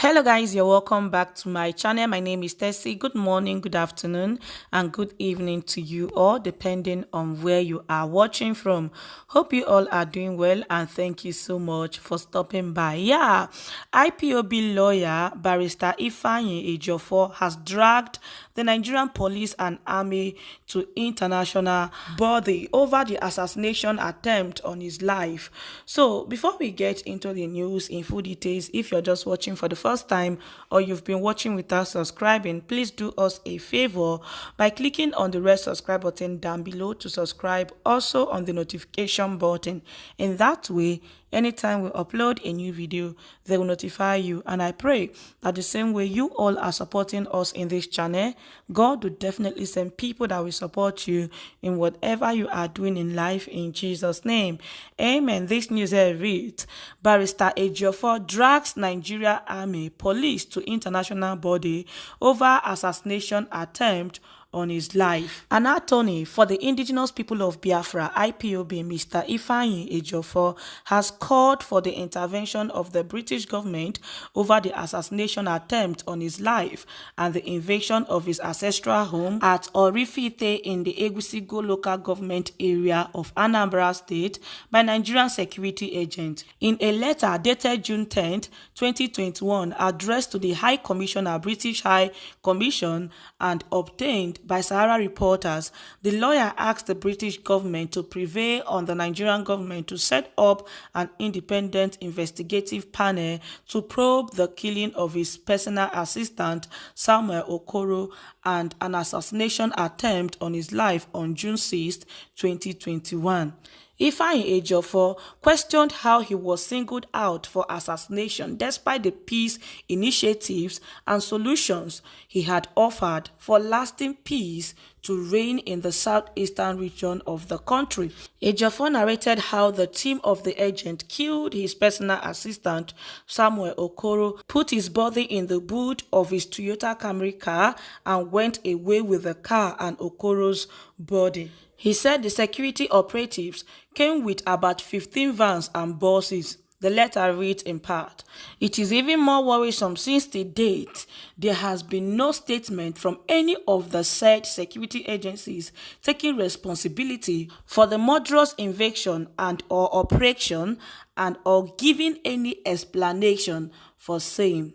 Hello guys, you're welcome back to my channel. My name is Tessie. Good morning, good afternoon, and good evening to you all, depending on where you are watching from. Hope you all are doing well, and thank you so much for stopping by. Yeah, IPOB lawyer Barrister Ifeanyi Ejiofor has dragged the Nigerian police and army to international body over the assassination attempt on his life. So before we get into the news in full details, if you're just watching for the first time or you've been watching without subscribing, please do us a favor by clicking on the red subscribe button down below to subscribe, also on the notification button. In that way, anytime we upload a new video, they will notify you. And I pray that the same way you all are supporting us in this channel, God will definitely send people that will support you in whatever you are doing in life, in Jesus' name. Amen. This news here reads, Barrister Ejiofor drags Nigeria Army Police to international body over assassination attempt on his life. An attorney for the indigenous people of Biafra, IPOB, Mr. Ifeanyi Ejiofor, has called for the intervention of the British government over the assassination attempt on his life and the invasion of his ancestral home at Orifite in the Egusigo local government area of Anambra State by Nigerian security agents. In a letter dated June 10, 2021, addressed to the High Commissioner, British High Commission, and obtained by Sahara reporters, the lawyer asked the British government to prevail on the Nigerian government to set up an independent investigative panel to probe the killing of his personal assistant, Samuel Okoro, and an assassination attempt on his life on June 6, 2021. Ifeanyi Ejiofor questioned how he was singled out for assassination despite the peace initiatives and solutions he had offered for lasting peace to reign in the southeastern region of the country. Ejiofor narrated how the team of the agent killed his personal assistant, Samuel Okoro, put his body in the boot of his Toyota Camry car, and went away with the car and Okoro's body. He said the security operatives came with about 15 vans and buses. The letter reads in part, "It is even more worrisome since the date there has been no statement from any of the said security agencies taking responsibility for the murderous invasion and or operation and or giving any explanation for same.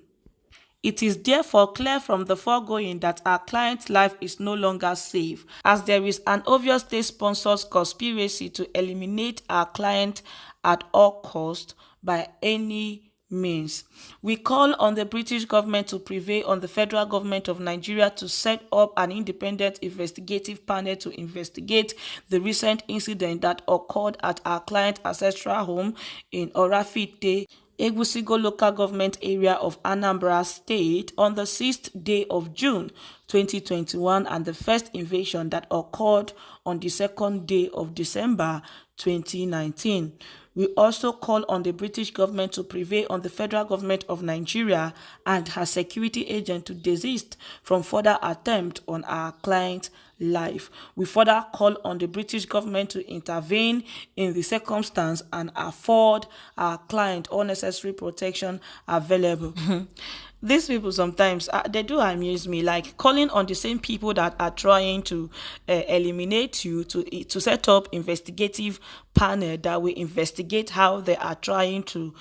It is therefore clear from the foregoing that our client's life is no longer safe, as there is an obvious state-sponsored conspiracy to eliminate our client at all costs by any means. We call on the British government to prevail on the federal government of Nigeria to set up an independent investigative panel to investigate the recent incident that occurred at our client's ancestral home in Orifite, Egusigo local government area of Anambra State on the 6th day of June 2021 and the first invasion that occurred on the 2nd day of December 2019. We also call on the British government to prevail on the federal government of Nigeria and her security agent to desist from further attempt on our client's life. We further call on the British government to intervene in the circumstance and afford our client all necessary protection available." These people sometimes, they do amuse me, like calling on the same people that are trying to eliminate you to set up investigative panel that will investigate how they are trying to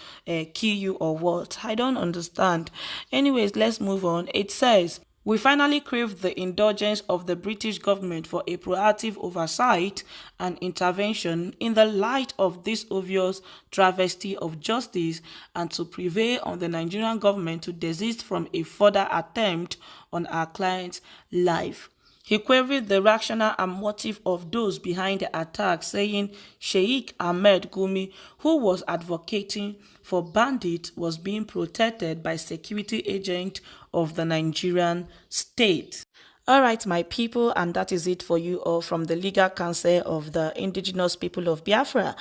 kill you or what. I don't understand. Anyways, let's move on. It says, "We finally crave the indulgence of the British government for a proactive oversight and intervention in the light of this obvious travesty of justice and to prevail on the Nigerian government to desist from a further attempt on our client's life." He queried the rationale and motive of those behind the attack, saying Sheikh Ahmed Gumi, who was advocating for bandits, was being protected by security agents of the Nigerian state. All right, my people, and that is it for you all from the Legal Council of the Indigenous People of Biafra,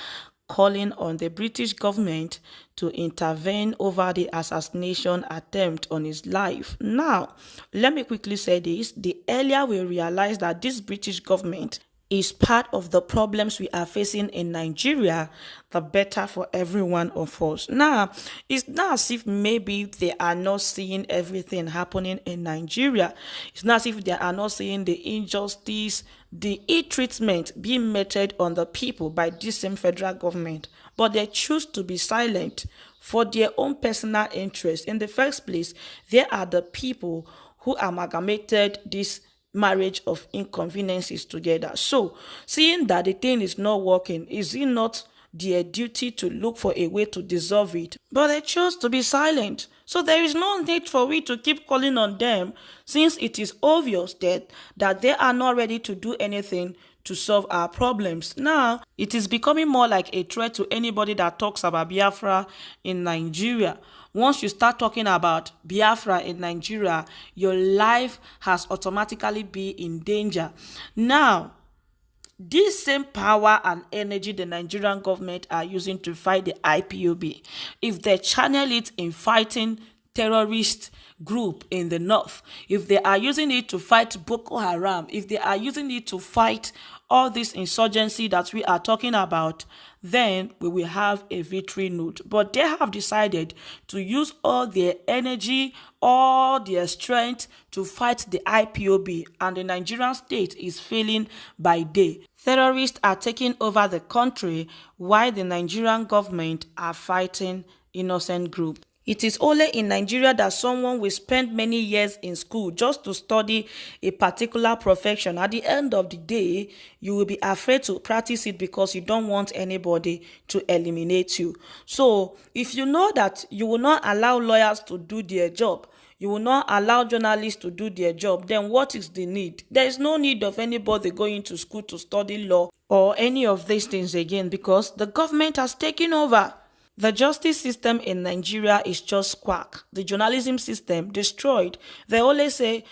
calling on the British government to intervene over the assassination attempt on his life. Now, let me quickly say this. The earlier we realize that this British government is part of the problems we are facing in Nigeria, the better for every one of us. Now, it's not as if maybe they are not seeing everything happening in Nigeria. It's not as if they are not seeing the injustice, the ill-treatment being meted on the people by this same federal government. But they choose to be silent for their own personal interest. In the first place, they are the people who amalgamated this marriage of inconveniences together. So, seeing that the thing is not working, is it not their duty to look for a way to dissolve it? But they chose to be silent. So there is no need for we to keep calling on them, since it is obvious that they are not ready to do anything to solve our problems. Now, it is becoming more like a threat to anybody that talks about Biafra in Nigeria. Once you start talking about Biafra in Nigeria, your life has automatically been in danger. Now, this same power and energy the Nigerian government are using to fight the IPOB, if they channel it in fighting terrorist group in the north, if they are using it to fight Boko Haram, if they are using it to fight all this insurgency that we are talking about, then we will have a victory note. But they have decided to use all their energy, all their strength to fight the IPOB, and the Nigerian state is failing by day. Terrorists are taking over the country while the Nigerian government are fighting innocent groups. It is only in Nigeria that someone will spend many years in school just to study a particular profession. At the end of the day, you will be afraid to practice it because you don't want anybody to eliminate you. So, if you know that you will not allow lawyers to do their job, you will not allow journalists to do their job, then what is the need? There is no need of anybody going to school to study law or any of these things again, because the government has taken over. The justice system in Nigeria is just quack. The journalism system destroyed. You only say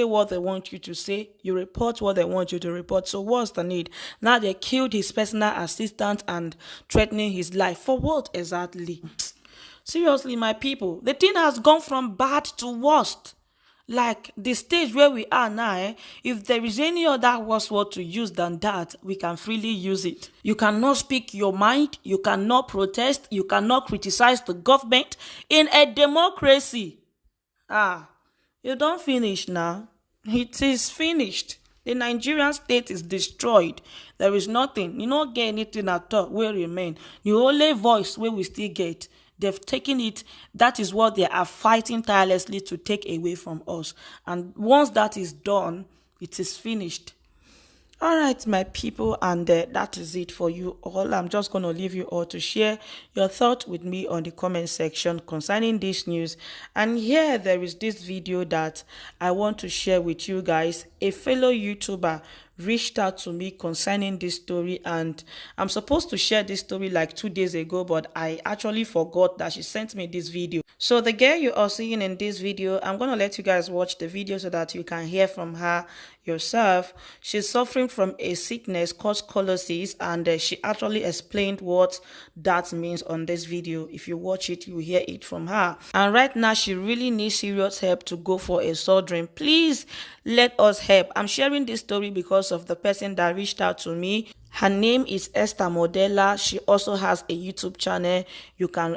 what they want you to say. You report what they want you to report. So what's the need? Now they killed his personal assistant and threatening his life. For what exactly? Seriously, my people, the thing has gone from bad to worst. Like the stage where we are now, if there is any other worse word to use than that, we can freely use it. You cannot speak your mind, you cannot protest, you cannot criticize the government in a democracy. You don't finish now. It is finished. The Nigerian state is destroyed. There is nothing. You don't get anything at all will remain. The only voice where we still get, they've taken it. That is what they are fighting tirelessly to take away from us. And once that is done, it is finished. All right, my people, and that is it for you all. I'm just going to leave you all to share your thoughts with me on the comment section concerning this news. And here there is this video that I want to share with you guys. A fellow YouTuber reached out to me concerning this story, and I'm supposed to share this story like 2 days ago, but I actually forgot that she sent me this video. So the girl you are seeing in this video, I'm going to let you guys watch the video so that you can hear from her yourself. She's suffering from a sickness called scoliosis, and she actually explained what that means on this video. If you watch it, you hear it from her. And right now she really needs serious help to go for a surgery. Please let us help. I'm sharing this story because of the person that reached out to me. Her name is Esther Modella. She also has a YouTube channel.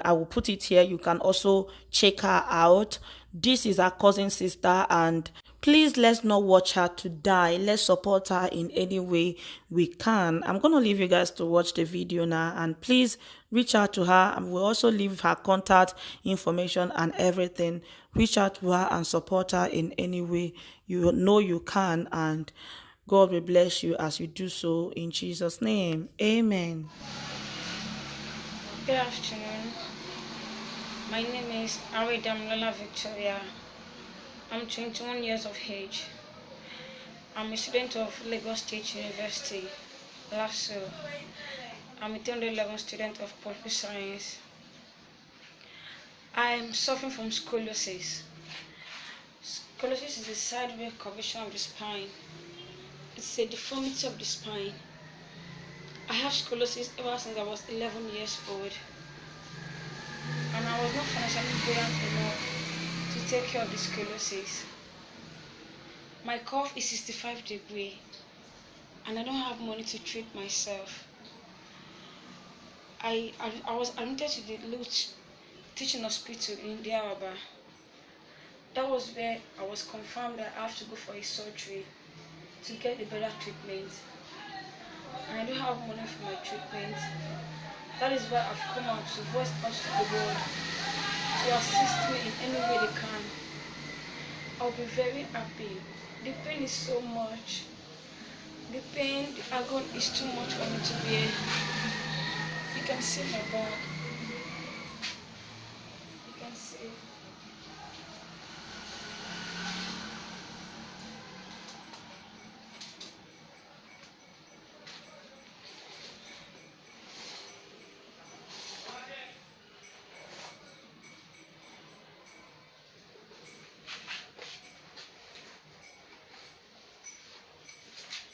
I will put it here. You can also check her out. This is her cousin sister, and please, let's not watch her to die. Let's support her in any way we can. I'm going to leave you guys to watch the video now, and please reach out to her. And we'll also leave her contact information and everything. Reach out to her and support her in any way you know you can, and God will bless you as you do so in Jesus' name. Amen. Good afternoon. My name is Aridamlola Victoria. I'm 21 years of age. I'm a student of Lagos State University, LASU. I'm a 311 student of Political Science. I'm suffering from scoliosis. Scoliosis is a sideways curvature of the spine. It's a deformity of the spine. I have scoliosis ever since I was 11 years old. And I was not financially buoyant enough to take care of the scoliosis. My cough is 65 degrees. and I don't have money to treat myself. I was admitted to the Lutz teaching hospital in Diaraba. That was where I was confirmed that I have to go for a surgery to get a better treatment. And I don't have money for my treatment. That is why I've come out to voice out to the world to assist me in any way they can. I'll be very happy. The pain is so much. The pain, the agony is too much for me to bear. You can see my back. You can see.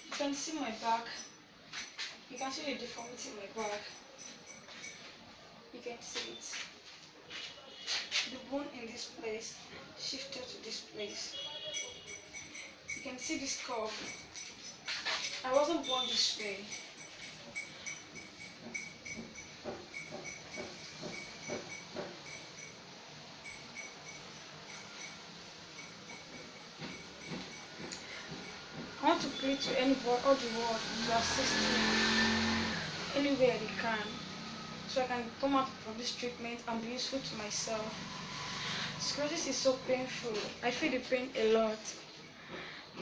You can see my back. You can see the deformity in my back. You can see it. The bone in this place shifted to this place. You can see this curve. I wasn't born this way. I want to plead to anybody, all the world, to assist me anywhere they can, so I can come out from this treatment and be useful to myself. Sclerosis is so painful. I feel the pain a lot.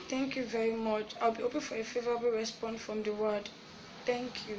Thank you very much. I'll be hoping for a favorable response from the world. Thank you.